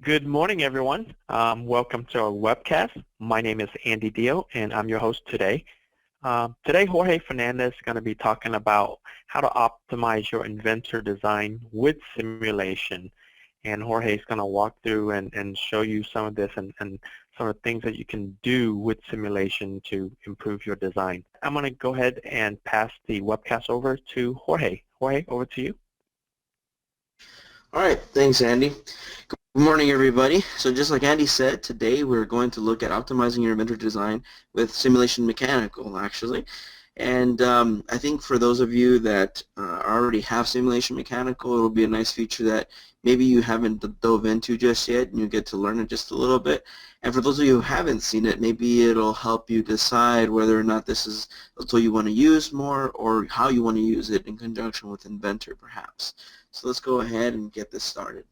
Good morning, everyone. Welcome to our webcast. My name is Andy Dio, and I'm your host today. Today, Jorge Fernandez is going to be talking about how to optimize your Inventor design with simulation. And Jorge is going to walk through and show you some of this and some of the things that you can do with simulation to improve your design. I'm going to go ahead and pass the webcast over to Jorge. Jorge, over to you. All right, thanks, Andy. Good morning, everybody. So just like Andy said, today we're going to look at optimizing your Inventor design with simulation mechanical, actually. And I think for those of you that already have simulation mechanical, it will be a nice feature that maybe you haven't dove into just yet, and you get to learn it just a little bit. And for those of you who haven't seen it, maybe it'll help you decide whether or not this is a tool you want to use more or how you want to use it in conjunction with Inventor, perhaps. So let's go ahead and get this started.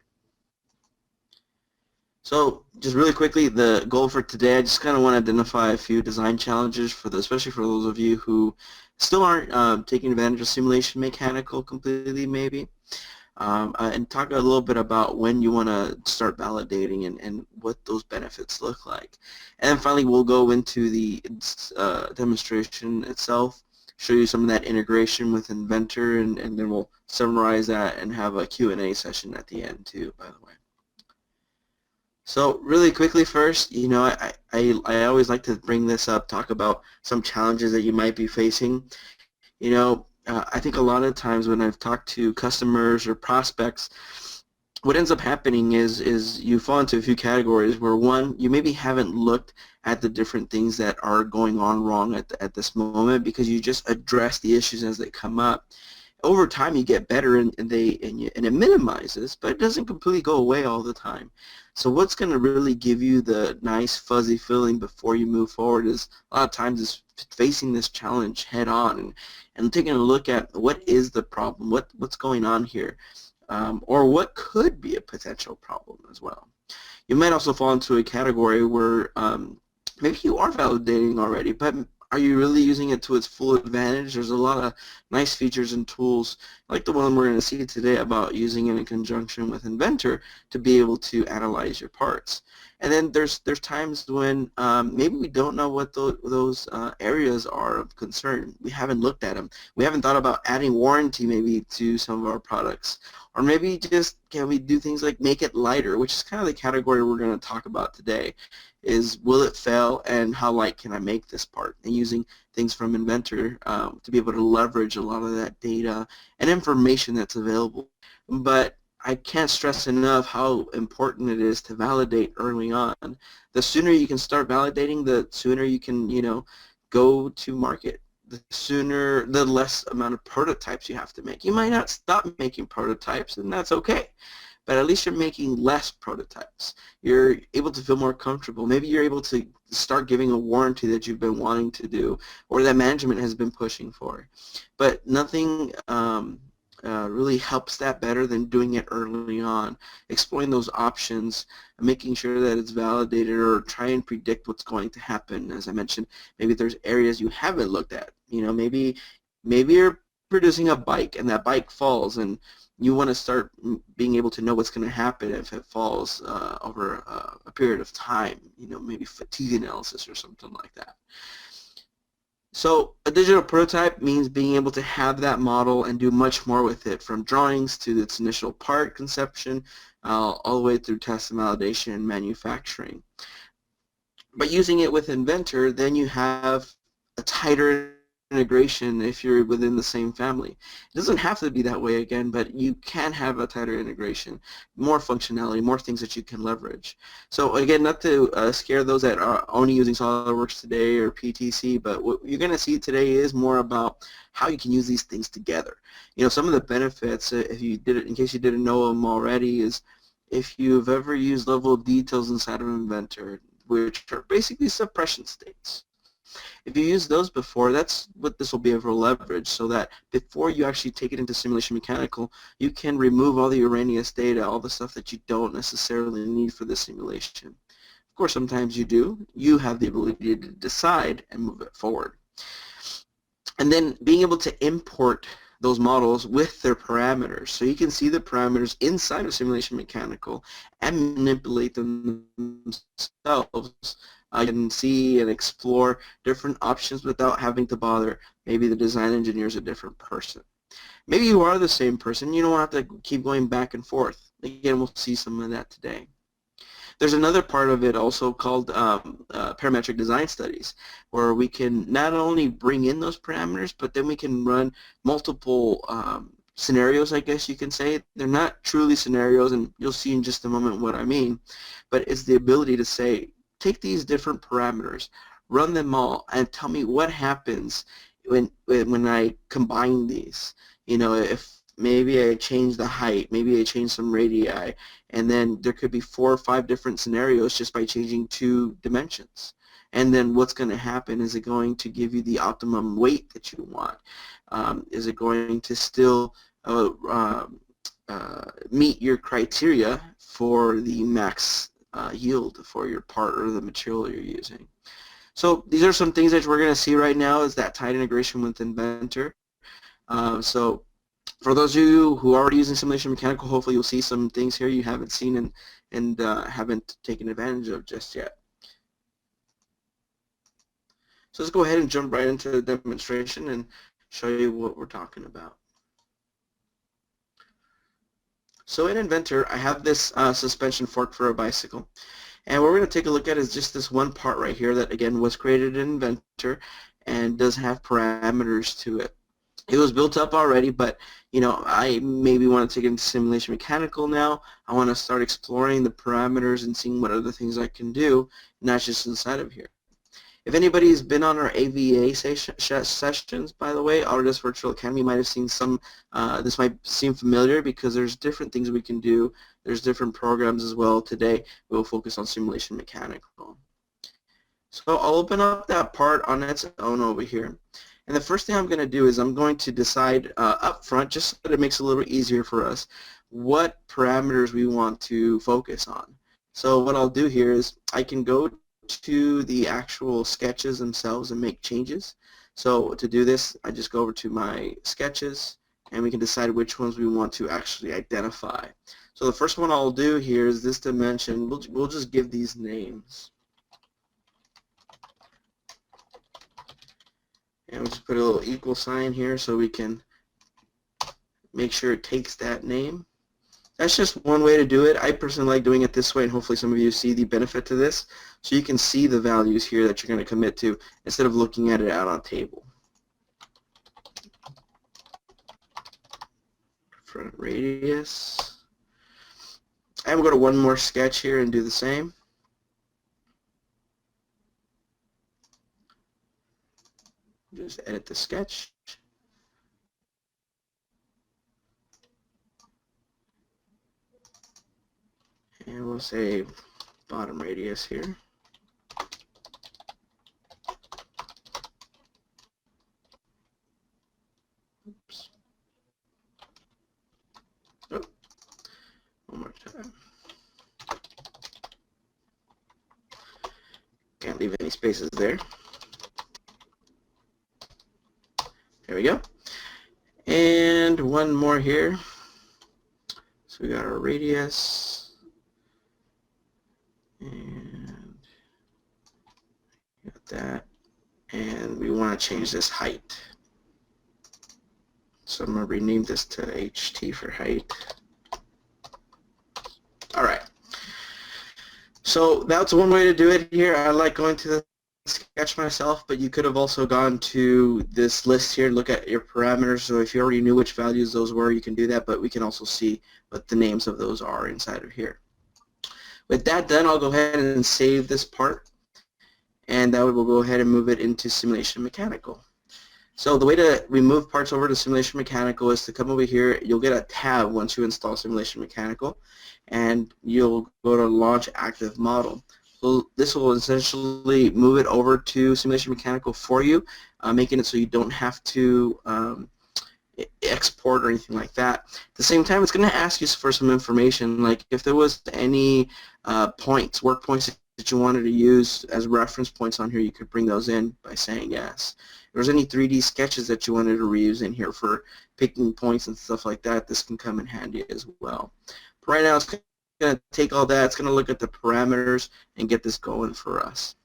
So just really quickly, the goal for today, I just kind of want to identify a few design challenges especially for those of you who still aren't taking advantage of simulation mechanical completely, maybe, and talk a little bit about when you want to start validating and what those benefits look like. And then finally, we'll go into the demonstration itself, show you some of that integration with Inventor, and then we'll summarize that and have a Q&A session at the end too, by the way. So really quickly first, I always like to bring this up, talk about some challenges that you might be facing. I think a lot of times when I've talked to customers or prospects, what ends up happening is you fall into a few categories where, one, you maybe haven't looked at the different things that are going on wrong at this moment because you just address the issues as they come up. Over time, you get better, and it minimizes, but it doesn't completely go away all the time. So what's going to really give you the nice fuzzy feeling before you move forward is a lot of times is facing this challenge head on and taking a look at what is the problem, what's going on here, or what could be a potential problem as well. You might also fall into a category where maybe you are validating already, but are you really using it to its full advantage? There's a lot of nice features and tools like the one we're going to see today about using it in conjunction with Inventor to be able to analyze your parts. And then there's times when maybe we don't know what those areas are of concern. We haven't looked at them. We haven't thought about adding warranty maybe to some of our products. Or maybe just can we do things like make it lighter, which is kind of the category we're going to talk about today, is will it fail and how light can I make this part? And using things from Inventor to be able to leverage a lot of that data and information that's available. But I can't stress enough how important it is to validate early on. The sooner you can start validating, the sooner you can, go to market. The less amount of prototypes you have to make. You might not stop making prototypes, and that's okay. But at least you're making less prototypes. You're able to feel more comfortable. Maybe you're able to start giving a warranty that you've been wanting to do or that management has been pushing for. But nothing really helps that better than doing it early on, exploring those options, making sure that it's validated or try and predict what's going to happen. As I mentioned, maybe there's areas you haven't looked at. Maybe you're producing a bike and that bike falls and you want to start being able to know what's going to happen if it falls over a period of time, maybe fatigue analysis or something like that. So a digital prototype means being able to have that model and do much more with it, from drawings to its initial part conception, all the way through test and validation and manufacturing. But using it with Inventor, then you have a tighter integration if you're within the same family. It doesn't have to be that way again, but you can have a tighter integration, more functionality, more things that you can leverage. So again, not to scare those that are only using SolidWorks today or PTC, but what you're going to see today is more about how you can use these things together. Some of the benefits, if you did it, in case you didn't know them already, is if you've ever used level of details inside of Inventor, which are basically suppression states. If you use those before, that's what this will be able to leverage, so that before you actually take it into simulation mechanical, you can remove all the erroneous data, all the stuff that you don't necessarily need for the simulation. Of course, sometimes you do. You have the ability to decide and move it forward. And then being able to import those models with their parameters. So you can see the parameters inside of Simulation Mechanical and manipulate them themselves. You can see and explore different options without having to bother. Maybe the design engineer is a different person. Maybe you are the same person. You don't have to keep going back and forth. Again, we'll see some of that today. There's another part of it also called parametric design studies, where we can not only bring in those parameters, but then we can run multiple scenarios, I guess you can say. They're not truly scenarios, and you'll see in just a moment what I mean, but it's the ability to say, take these different parameters, run them all, and tell me what happens when I combine these. You know, if maybe I change the height, maybe I change some radii, and then there could be 4 or 5 different scenarios just by changing 2 dimensions. And then what's going to happen? Is it going to give you the optimum weight that you want? Is it going to still meet your criteria for the max yield for your part or the material you're using? So these are some things that we're going to see right now, is that tight integration with Inventor. So for those of you who are already using Simulation Mechanical, hopefully you'll see some things here you haven't seen and haven't taken advantage of just yet. So let's go ahead and jump right into the demonstration and show you what we're talking about. So in Inventor, I have this suspension fork for a bicycle. And what we're going to take a look at is just this one part right here that, again, was created in Inventor and does have parameters to it. It was built up already, but you know, I maybe want to take it into Simulation Mechanical now. I want to start exploring the parameters and seeing what other things I can do, not just inside of here. If anybody's been on our AVA sessions, by the way, Autodesk Virtual Academy, might have seen some, this might seem familiar because there's different things we can do. There's different programs as well. Today, we'll focus on Simulation Mechanical. So I'll open up that part on its own over here. And the first thing I'm going to do is I'm going to decide up front, just so that it makes it a little easier for us, what parameters we want to focus on. So what I'll do here is I can go to the actual sketches themselves and make changes. So to do this, I just go over to my sketches, and we can decide which ones we want to actually identify. So the first one I'll do here is this dimension. We'll just give these names. And we'll just put a little equal sign here so we can make sure it takes that name. That's just one way to do it. I personally like doing it this way, and hopefully some of you see the benefit to this. So you can see the values here that you're going to commit to instead of looking at it out on a table. Front radius. And we'll go to one more sketch here and do the same. Just edit the sketch. And we'll say bottom radius here. Oops. Oh, one more time. Can't leave any spaces there. There we go. And one more here. So we got our radius. And got that. And we want to change this height. So I'm going to rename this to HT for height. All right. So that's one way to do it here. I like going to the sketch myself, but you could have also gone to this list here, look at your parameters. So if you already knew which values those were, you can do that, but we can also see what the names of those are inside of here. With that done, I'll go ahead and save this part, and that way we'll go ahead and move it into Simulation Mechanical. So the way to remove parts over to Simulation Mechanical is to come over here. You'll get a tab once you install Simulation Mechanical, and you'll go to Launch Active Model. So this will essentially move it over to Simulation Mechanical for you, making it so you don't have to export or anything like that. At the same time, it's going to ask you for some information, like if there was any work points that that you wanted to use as reference points on here, you could bring those in by saying yes. If there's any 3D sketches that you wanted to reuse in here for picking points and stuff like that, this can come in handy as well. But right now it's going to take all that, it's going to look at the parameters and get this going for us.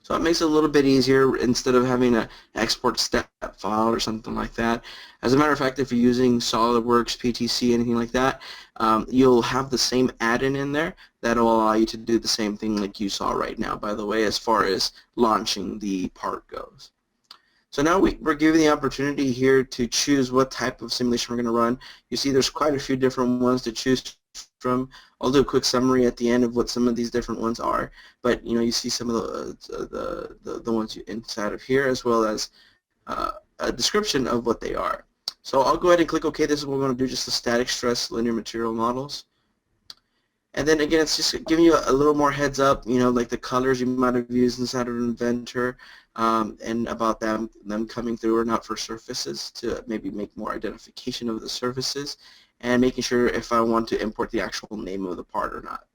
So it makes it a little bit easier instead of having to export step file or something like that. As a matter of fact, if you're using SolidWorks, PTC, anything like that, you'll have the same add-in in there that will allow you to do the same thing like you saw right now, by the way, as far as launching the part goes. So now we're given the opportunity here to choose what type of simulation we're going to run. You see there's quite a few different ones to choose from. I'll do a quick summary at the end of what some of these different ones are, but you see some of the ones inside of here, as well as a description of what they are. So I'll go ahead and click OK. This is what we're going to do, just the static stress linear material models. And then again, it's just giving you a little more heads up, like the colors you might have used inside of Inventor, and about them coming through or not for surfaces, to maybe make more identification of the surfaces, and making sure if I want to import the actual name of the part or not.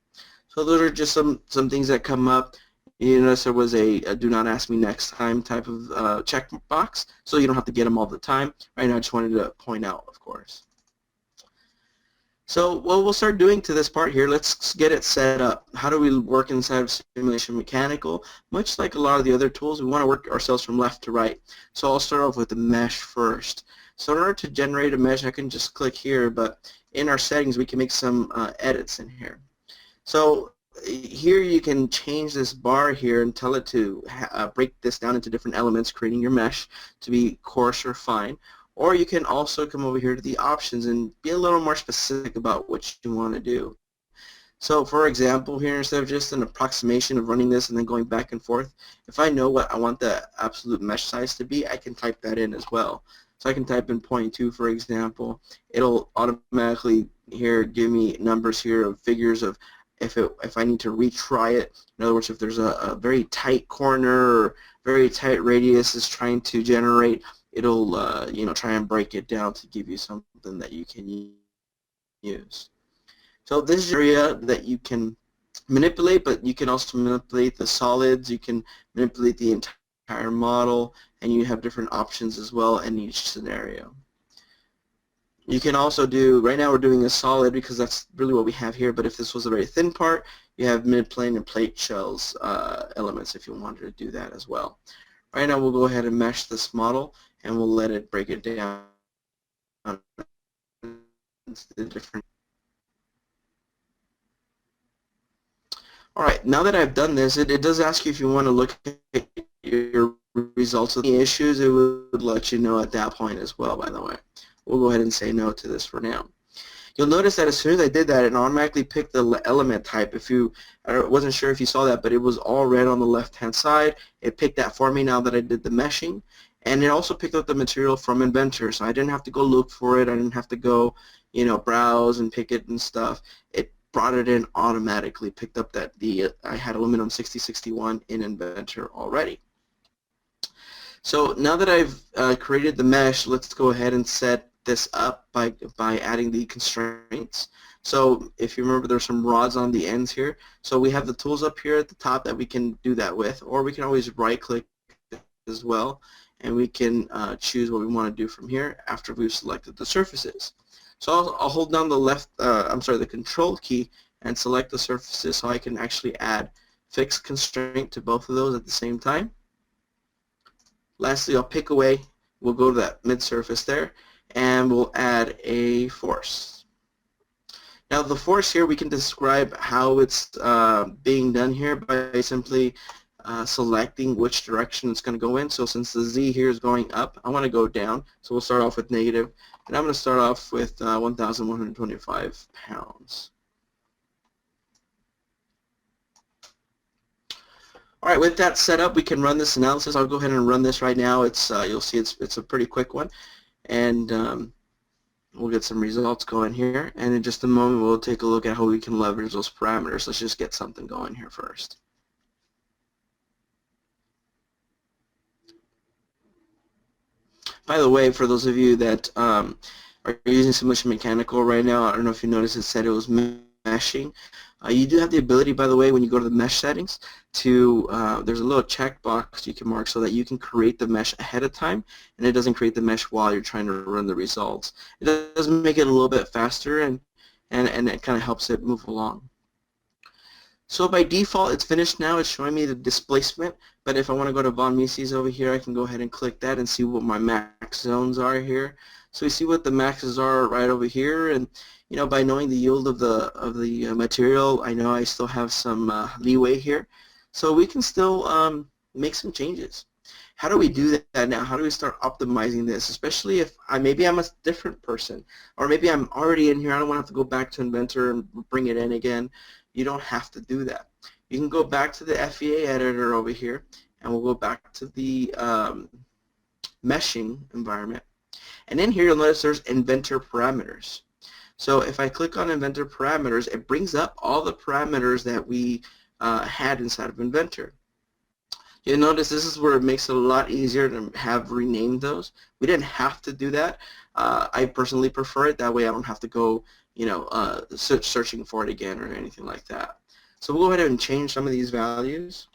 So those are just some things that come up. You notice there was a do not ask me next time type of checkbox, so you don't have to get them all the time. Right now I just wanted to point out, of course. So what we'll start doing to this part here, let's get it set up. How do we work inside of Simulation Mechanical? Much like a lot of the other tools, we want to work ourselves from left to right. So I'll start off with the mesh first. So in order to generate a mesh, I can just click here, but in our settings we can make some edits in here. So here you can change this bar here and tell it to break this down into different elements, creating your mesh to be coarse or fine. Or you can also come over here to the options and be a little more specific about what you want to do. So for example here, instead of just an approximation of running this and then going back and forth, if I know what I want the absolute mesh size to be, I can type that in as well. So I can type in 0.2 for example. It'll automatically here give me numbers here of figures of if I need to retry it. In other words, if there's a very tight corner or very tight radius is trying to generate, it'll try and break it down to give you something that you can use. So this is an area that you can manipulate, but you can also manipulate the solids, you can manipulate the entire model, and you have different options as well in each scenario. You can also do, right now we're doing a solid because that's really what we have here, but if this was a very thin part, you have mid-plane and plate shells elements if you wanted to do that as well. Right now we'll go ahead and mesh this model and we'll let it break it down into the different. Alright, now that I've done this, it does ask you if you want to look at your results of the issues. It would let you know at that point as well, by the way. We'll go ahead and say no to this for now. You'll notice that as soon as I did that, it automatically picked the element type. I wasn't sure if you saw that, but it was all red on the left-hand side. It picked that for me now that I did the meshing. And it also picked up the material from Inventor, so I didn't have to go look for it. I didn't have to go, browse and pick it and stuff. It brought it in automatically, picked up that I had aluminum 6061 in Inventor already. So now that I've created the mesh, let's go ahead and set this up by adding the constraints. So if you remember, there's some rods on the ends here. So we have the tools up here at the top that we can do that with, or we can always right-click as well, and we can choose what we want to do from here after we've selected the surfaces. So I'll hold down the control key and select the surfaces so I can actually add fixed constraint to both of those at the same time. Lastly, I'll pick away. We'll go to that mid-surface there, and we'll add a force. Now the force here, we can describe how it's being done here by simply selecting which direction it's going to go in. So since the Z here is going up, I want to go down. So we'll start off with negative, and I'm going to start off with 1,125 pounds. All right, with that set up, we can run this analysis. I'll go ahead and run this right now. You'll see it's a pretty quick one, and we'll get some results going here. And in just a moment, we'll take a look at how we can leverage those parameters. Let's just get something going here first. By the way, for those of you that are using Simulation Mechanical right now, I don't know if you noticed it said it was meshing. You do have the ability, by the way, when you go to the mesh settings, to there's a little checkbox you can mark so that you can create the mesh ahead of time, and it doesn't create the mesh while you're trying to run the results. It does make it a little bit faster, and it kind of helps it move along. So by default, it's finished now. It's showing me the displacement, but if I want to go to von Mises over here, I can go ahead and click that and see what my max zones are here. So we see what the maxes are right over here, and by knowing the yield of the material, I know I still have some leeway here. So we can still make some changes. How do we do that now? How do we start optimizing this, especially if maybe I'm a different person, or maybe I'm already in here, I don't want to have to go back to Inventor and bring it in again. You don't have to do that. You can go back to the FEA editor over here, and we'll go back to the meshing environment. And in here you'll notice there's Inventor parameters. So if I click on Inventor parameters, it brings up all the parameters that we had inside of Inventor. You'll notice this is where it makes it a lot easier to have renamed those. We didn't have to do that. I personally prefer it. That way I don't have to go searching for it again or anything like that. So we'll go ahead and change some of these values.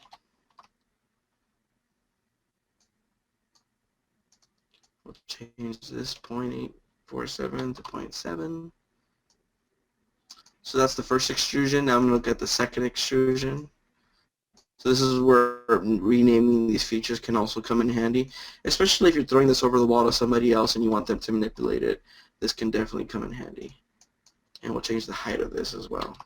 We'll change this 0.847 to 0.7. So that's the first extrusion. Now I'm going to look at the second extrusion. So this is where renaming these features can also come in handy, especially if you're throwing this over the wall to somebody else and you want them to manipulate it. This can definitely come in handy. And we'll change the height of this as well.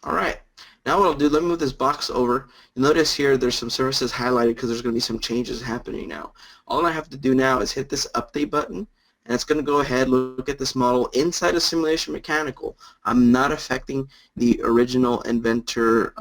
Alright, now what I'll do, let me move this box over. You'll notice here there's some surfaces highlighted because there's going to be some changes happening now. All I have to do now is hit this update button, and it's going to go ahead, look at this model inside of Simulation Mechanical. I'm not affecting the original Inventor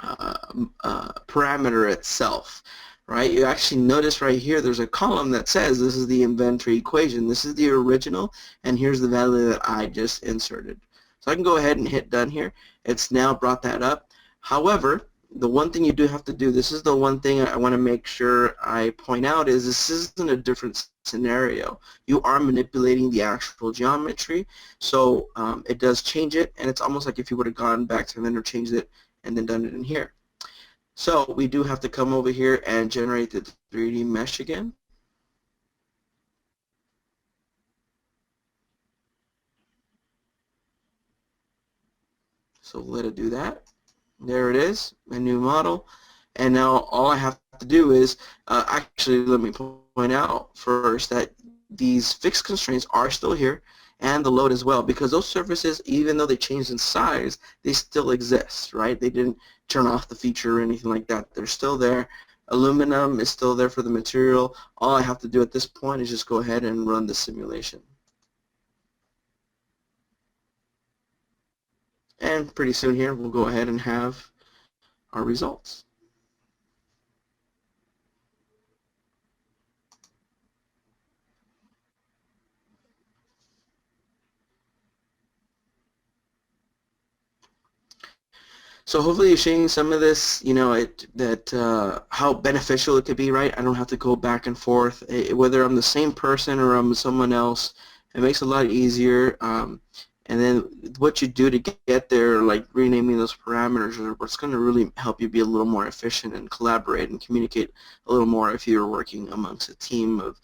parameter itself. Right? You actually notice right here there's a column that says this is the Inventor equation. This is the original, and here's the value that I just inserted. So I can go ahead and hit done here. It's now brought that up. However, the one thing you do have to do, this is the one thing I want to make sure I point out, is this isn't a different scenario. You are manipulating the actual geometry, so it does change it, and it's almost like if you would have gone back to Inventor, changed it, and then done it in here. So we do have to come over here and generate the 3D mesh again. So let it do that. There it is, my new model. And now all I have to do is, actually let me point out first that these fixed constraints are still here, and the load as well, because those surfaces, even though they changed in size, they still exist, right? They didn't turn off the feature or anything like that. They're still there. Aluminum is still there for the material. All I have to do at this point is just go ahead and run the simulation. And pretty soon here we'll go ahead and have our results. So hopefully you're seeing some of this, how beneficial it could be, right? I don't have to go back and forth. Whether I'm the same person or I'm someone else, it makes it a lot easier. And then what you do to get there, like renaming those parameters, are what's going to really help you be a little more efficient and collaborate and communicate a little more if you're working amongst a team of,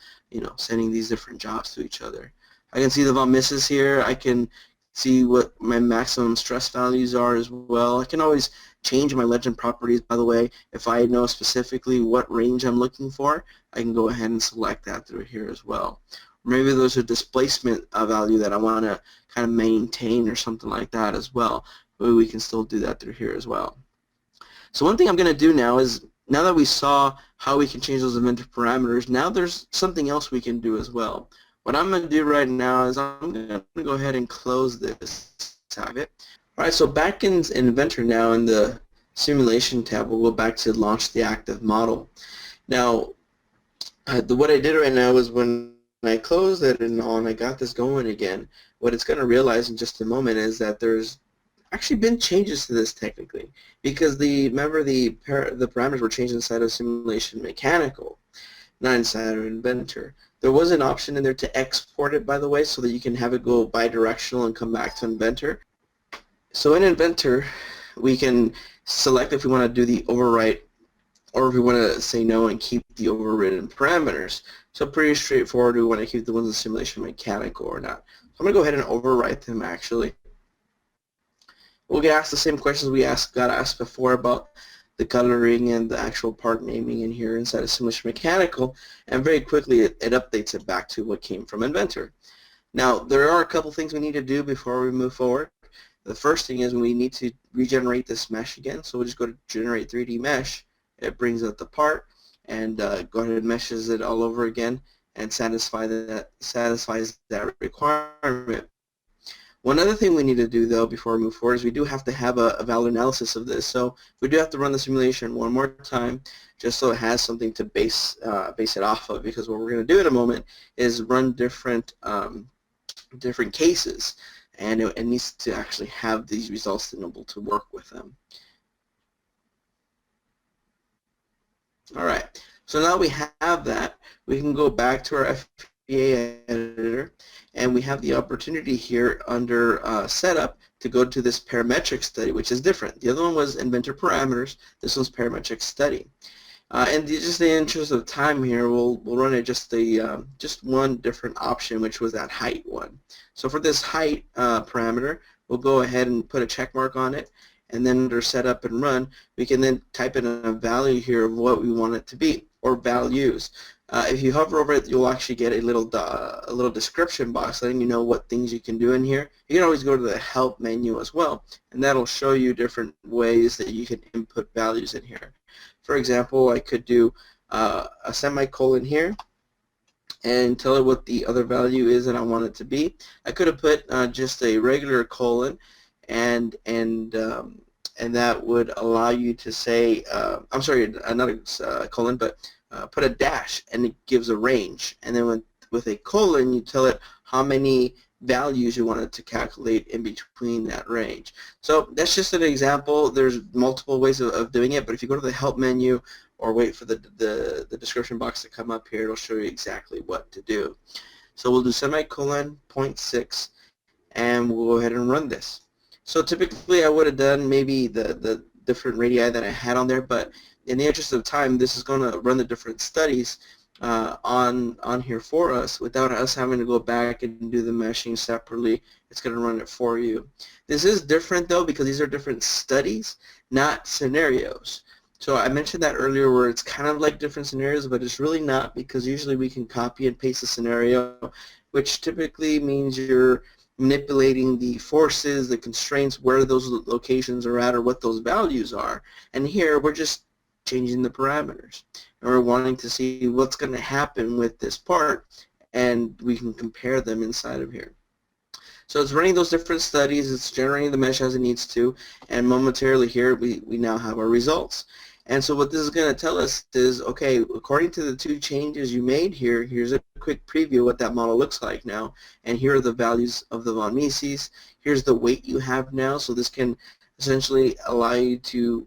sending these different jobs to each other. I can see the von Mises here. I can see what my maximum stress values are as well. I can always change my legend properties, by the way. If I know specifically what range I'm looking for, I can go ahead and select that through here as well. Maybe there's a displacement value that I want to kind of maintain or something like that as well. But we can still do that through here as well. So one thing I'm going to do now is, now that we saw how we can change those Inventor parameters, now there's something else we can do as well. What I'm going to do right now is I'm going to go ahead and close this tab. All right, so back in Inventor now, in the Simulation tab, we'll go back to launch the active model. Now, what I did right now is when I closed it and all, and I got this going again, what it's going to realize in just a moment is that there's actually been changes to this technically, because remember the parameters were changed inside of Simulation Mechanical, not inside of Inventor. There was an option in there to export it, by the way, so that you can have it go bidirectional and come back to Inventor. So in Inventor, we can select if we want to do the overwrite or if we want to say no and keep the overridden parameters. So pretty straightforward. We want to keep the ones in simulation mechanical or not. So I'm going to go ahead and overwrite them actually. We'll get asked the same questions we got asked before about the coloring and the actual part naming in here inside of simulation mechanical, and very quickly it updates it back to what came from Inventor. Now there are a couple things we need to do before we move forward. The first thing is we need to regenerate this mesh again, so we'll just go to generate 3D mesh. It brings up the part and go ahead and meshes it all over again and satisfies that requirement. One other thing we need to do though before we move forward is we do have to have a valid analysis of this. So we do have to run the simulation one more time just so it has something to base it off of, because what we're going to do in a moment is run different cases, and it needs to actually have these results and able to work with them. Alright, so now we have that, we can go back to our FEA editor, and we have the opportunity here under setup to go to this parametric study, which is different. The other one was Inventor parameters, this one's parametric study. And just in the interest of time here, we'll run it just one different option, which was that height one. So for this height parameter, we'll go ahead and put a check mark on it, and then under setup and run, we can then type in a value here of what we want it to be, or values. If you hover over it, you'll actually get a little description box letting you know what things you can do in here. You can always go to the help menu as well, and that'll show you different ways that you can input values in here. For example, I could do a semicolon here and tell it what the other value is that I want it to be. I could have put just a regular colon, and that would allow you to say, I'm sorry, not a colon, but put a dash, and it gives a range. And then with a colon, you tell it how many values you want it to calculate in between that range. So that's just an example. There's multiple ways of doing it, but if you go to the help menu or wait for the description box to come up here, it'll show you exactly what to do. So we'll do semicolon 0.6, and we'll go ahead and run this. So typically I would have done maybe the different radii that I had on there, but in the interest of time, this is going to run the different studies on here for us without us having to go back and do the meshing separately. It's going to run it for you. This is different though, because these are different studies, not scenarios. So I mentioned that earlier where it's kind of like different scenarios, but it's really not, because usually we can copy and paste a scenario, which typically means you're manipulating the forces, the constraints, where those locations are at or what those values are. And here we're just changing the parameters, and we're wanting to see what's going to happen with this part, and we can compare them inside of here. So it's running those different studies, it's generating the mesh as it needs to, and momentarily here we now have our results. And so what this is going to tell us is, okay, according to the two changes you made here, here's a quick preview of what that model looks like now, and here are the values of the von Mises. Here's the weight you have now, so this can essentially allow you to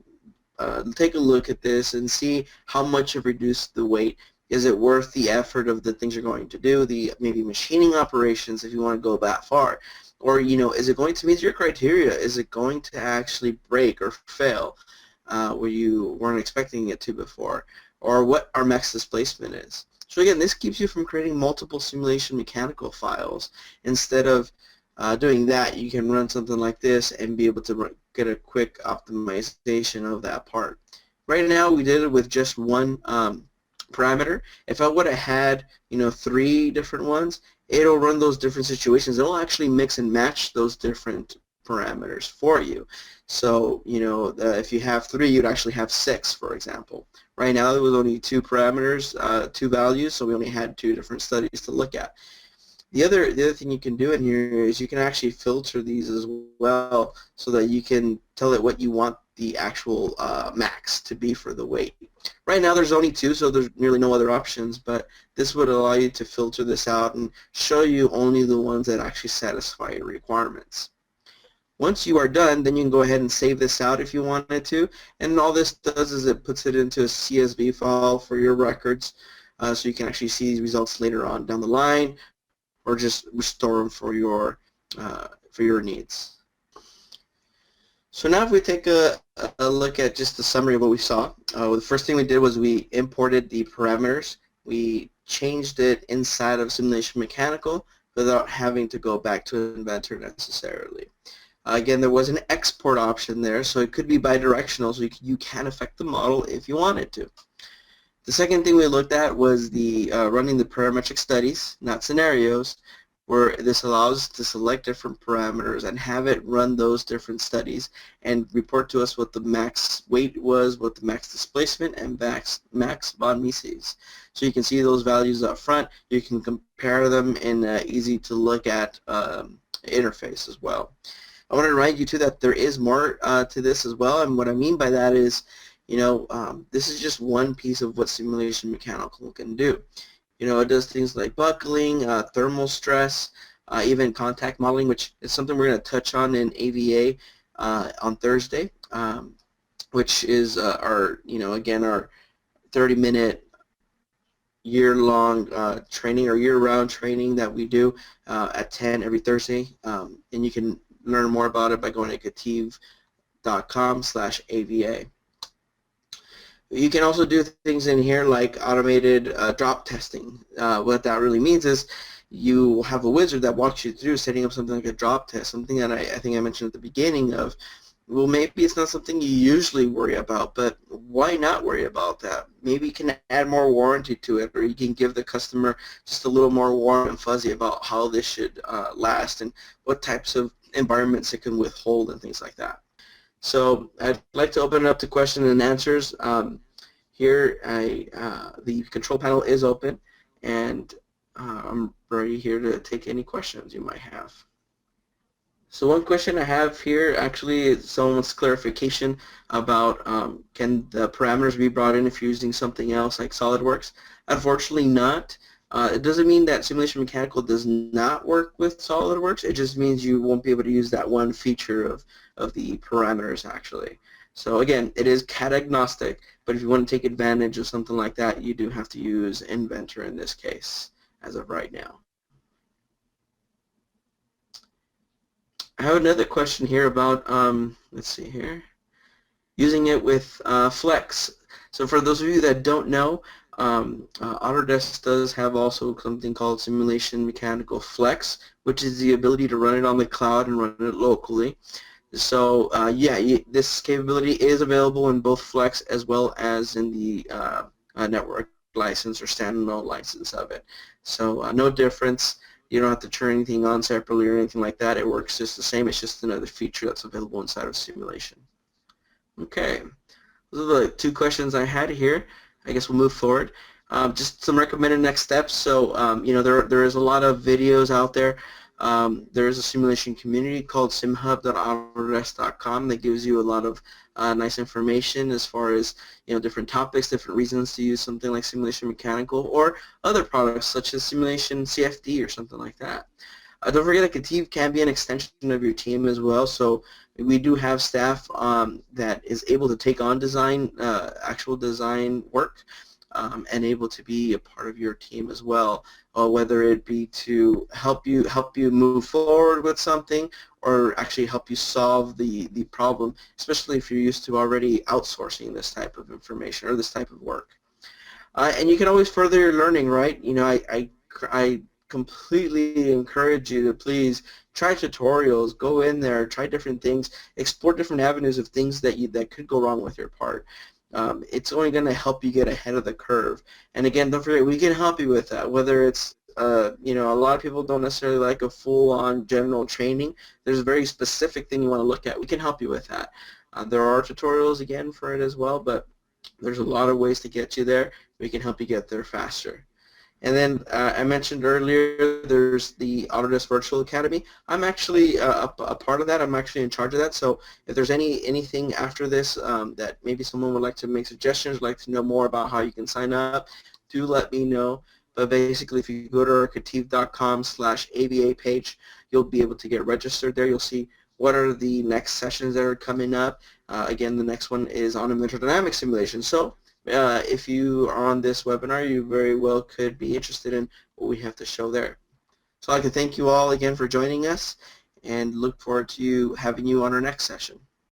take a look at this and see how much you've reduced the weight. Is it worth the effort of the things you're going to do, the maybe machining operations if you want to go that far? Or, you know, is it going to meet your criteria? Is it going to actually break or fail where you weren't expecting it to before? Or what our max displacement is? So again, this keeps you from creating multiple simulation mechanical files. Instead of doing that, you can run something like this and be able to get a quick optimization of that part. Right now we did it with just one parameter. If I would have had, you know, 3 different ones, it'll run those different situations. It'll actually mix and match those different parameters for you. So, you know, if you have 3, you'd actually have 6, for example. Right now there was only 2 parameters, 2 values, so we only had 2 different studies to look at. The other thing you can do in here is you can actually filter these as well, so that you can tell it what you want the actual max to be for the weight. Right now there's only 2, so there's nearly no other options, but this would allow you to filter this out and show you only the ones that actually satisfy your requirements. Once you are done, then you can go ahead and save this out if you wanted to, and all this does is it puts it into a CSV file for your records. so you can actually see these results later on down the line, or just restore them for your needs. So now if we take a look at just the summary of what we saw, the first thing we did was we imported the parameters. We changed it inside of Simulation Mechanical without having to go back to Inventor necessarily. Again, there was an export option there, so it could be bidirectional, so you can affect the model if you wanted to. The second thing we looked at was the running the parametric studies, not scenarios, where this allows us to select different parameters and have it run those different studies and report to us what the max weight was, what the max displacement, and max von Mises. So you can see those values up front. You can compare them in easy to look at interface as well. I want to remind you too that there is more to this as well, and what I mean by that is, this is just one piece of what Simulation Mechanical can do. It does things like buckling, thermal stress, even contact modeling, which is something we're going to touch on in AVA on Thursday, which is again, our 30-minute year-long training or year-round training that we do at 10 every Thursday, and you can learn more about it by going to ketiv.com/AVA. You can also do things in here like automated drop testing. What that really means is you have a wizard that walks you through setting up something like a drop test, something that I think I mentioned at the beginning of, well, maybe it's not something you usually worry about, but why not worry about that? Maybe you can add more warranty to it, or you can give the customer just a little more warm and fuzzy about how this should last and what types of environments it can withhold and things like that. So I'd like to open it up to questions and answers. Here, the control panel is open, and I'm ready here to take any questions you might have. So one question I have here actually is someone's clarification about can the parameters be brought in if you're using something else like SolidWorks? Unfortunately not. It doesn't mean that Simulation Mechanical does not work with SolidWorks. It just means you won't be able to use that one feature of the parameters actually. So again, it is CAD agnostic, but if you want to take advantage of something like that, you do have to use Inventor in this case as of right now. I have another question here about, let's see here, using it with Flex. So for those of you that don't know, Autodesk does have also something called Simulation Mechanical Flex, which is the ability to run it on the cloud and run it locally. So yeah, this capability is available in both Flex as well as in the network license or standalone license of it. So no difference. You don't have to turn anything on separately or anything like that. It works just the same. It's just another feature that's available inside of simulation. Okay, those are the two questions I had here. I guess we'll move forward. Just some recommended next steps. So there is a lot of videos out there. There is a simulation community called simhub.autodesk.com that gives you a lot of nice information as far as different topics, different reasons to use something like Simulation Mechanical or other products such as Simulation CFD or something like that. Don't forget that Ketiv can be an extension of your team as well. So we do have staff that is able to take on actual design work. And able to be a part of your team as well, whether it be to help you move forward with something or actually help you solve the problem, especially if you're used to already outsourcing this type of information or this type of work. And you can always further your learning, right? I completely encourage you to please try tutorials, go in there, try different things, explore different avenues of things that could go wrong with your part. It's only going to help you get ahead of the curve. And again, don't forget, we can help you with that, whether it's, a lot of people don't necessarily like a full-on general training. There's a very specific thing you want to look at. We can help you with that. There are tutorials, again, for it as well, but there's a lot of ways to get you there. We can help you get there faster. And then I mentioned earlier there's the Autodesk Virtual Academy. I'm actually a part of that. I'm actually in charge of that. So if there's anything after this that maybe someone would like to make suggestions, like to know more about how you can sign up, do let me know. But basically, if you go to our ketiv.com/AVA page, you'll be able to get registered there. You'll see what are the next sessions that are coming up. Again, the next one is on Inventor Dynamic Simulation. So if you are on this webinar, you very well could be interested in what we have to show there. So I'd like to thank you all again for joining us and look forward to having you on our next session.